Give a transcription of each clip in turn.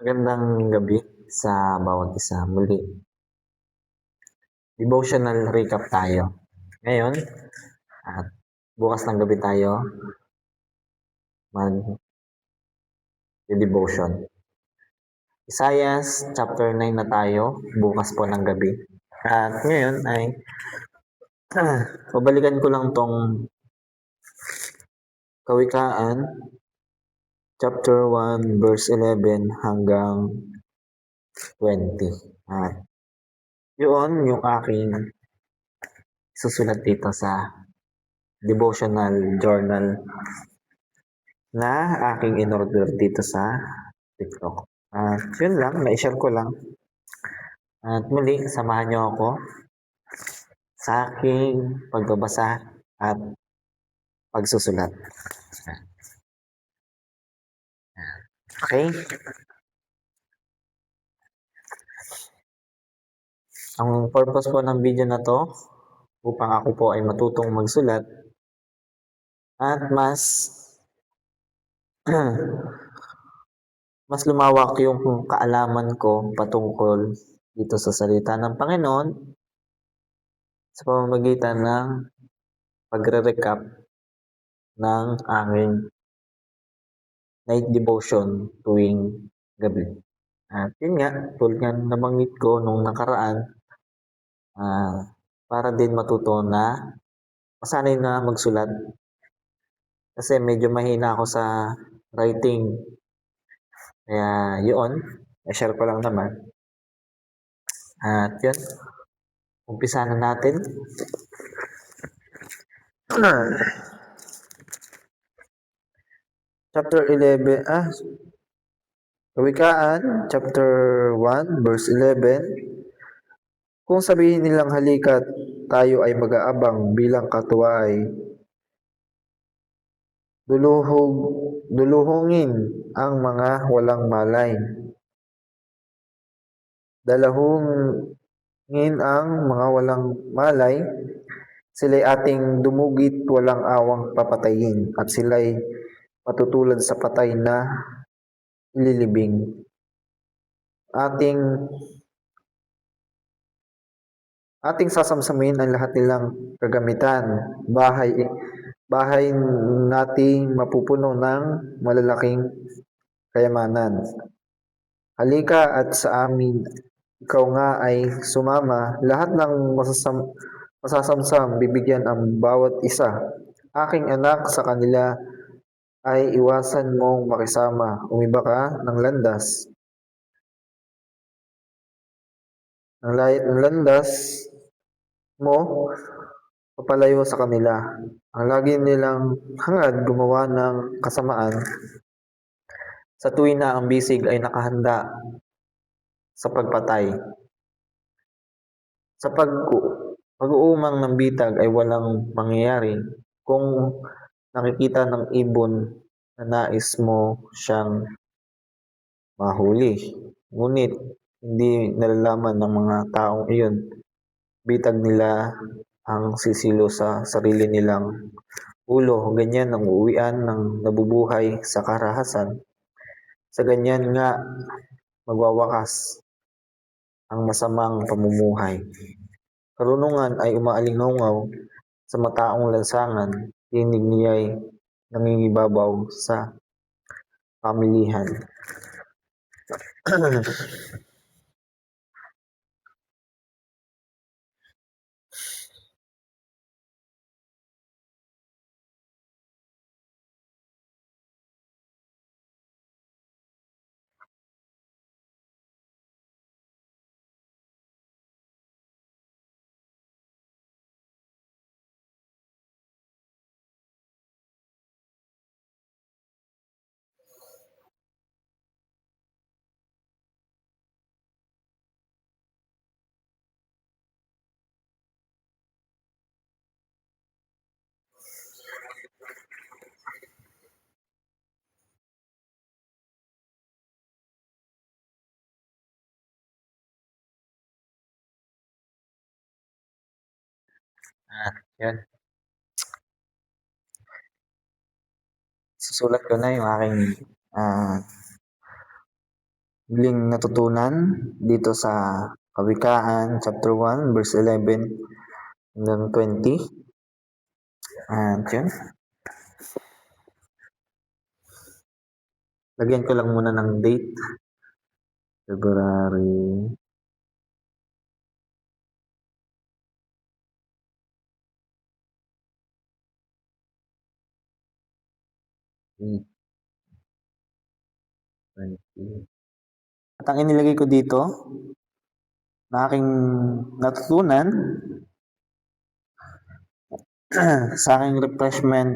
Magandang gabi sa bawat isa. Muli, devotional recap tayo. Ngayon, at bukas ng gabi tayo mag-devotion. Isaiah chapter 9 na tayo, bukas po ng gabi. At ngayon ay pabalikan ko lang tong Kawikaan chapter 1 verse 11 hanggang 20. At yun yung aking susulat dito sa devotional journal na aking in-order dito sa TikTok. At yun lang, na-share ko lang. At muli, samahan niyo ako sa aking pagbabasa at pagsusulat. Okay? Ang purpose po ng video na to, upang ako po ay matutong magsulat at mas lumawak yung kaalaman ko patungkol dito sa salita ng Panginoon sa pamamagitan ng pagre-recap ng aking night devotion tuwing gabi. At yun nga, tulad nga nabanggit ko nung nakaraan, para din matuto na masanay na magsulat. Kasi medyo mahina ako sa writing. Kaya yun, i-share ko lang naman. At yun, umpisa na natin. Chapter 11, Kawikaan, chapter 1, verse 11. Kung sabihin nilang halika't tayo ay mag-aabang bilang katuway, duluhungin ang mga walang malay. Dalahungin ang mga walang malay, sila'y ating dumugit walang awang papatayin, at sila'y matutulad sa patay na ililibing. Ating sasamsamin ang lahat nilang kagamitan, bahay nating mapupuno ng malalaking kayamanan. Halika at sa amin, ikaw nga ay sumama, lahat ng masasamsam bibigyan ang bawat isa. Aking anak, sa kanila ay iwasan mong makisama, umiba ka ng landas. Ang landas mo, papalayo sa kanila. Ang lagi nilang hangad gumawa ng kasamaan, sa tuwing na ang bisig ay nakahanda sa pagpatay. Sa pag-uumang ng bitag ay walang mangyayari kung nakikita ng ibon na nais mo siyang mahuli. Ngunit hindi nalalaman ng mga taong iyon, bitag nila ang sisilo sa sarili nilang ulo. Ganyan ang uuwian ng nabubuhay sa karahasan. Sa ganyan nga magwawakas ang masamang pamumuhay. Karunungan ay umaalingaw sa mataong lansangan, tinig niya'y nangingibabaw sa pamilihan. Yan. Susulat ko na yung aking muling natutunan dito sa Kawikaan, chapter 1, verse 11 hanggang 20. At yun. Lagyan ko lang muna ng date. February 20. At ang inilagay ko dito na aking natutunan sa aking refreshment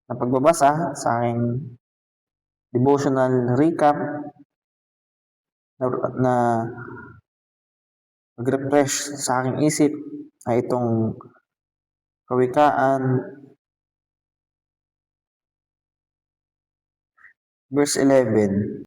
na pagbabasa, sa aking devotional recap na mag-refresh sa aking isip ay itong Kawikaan verse 11.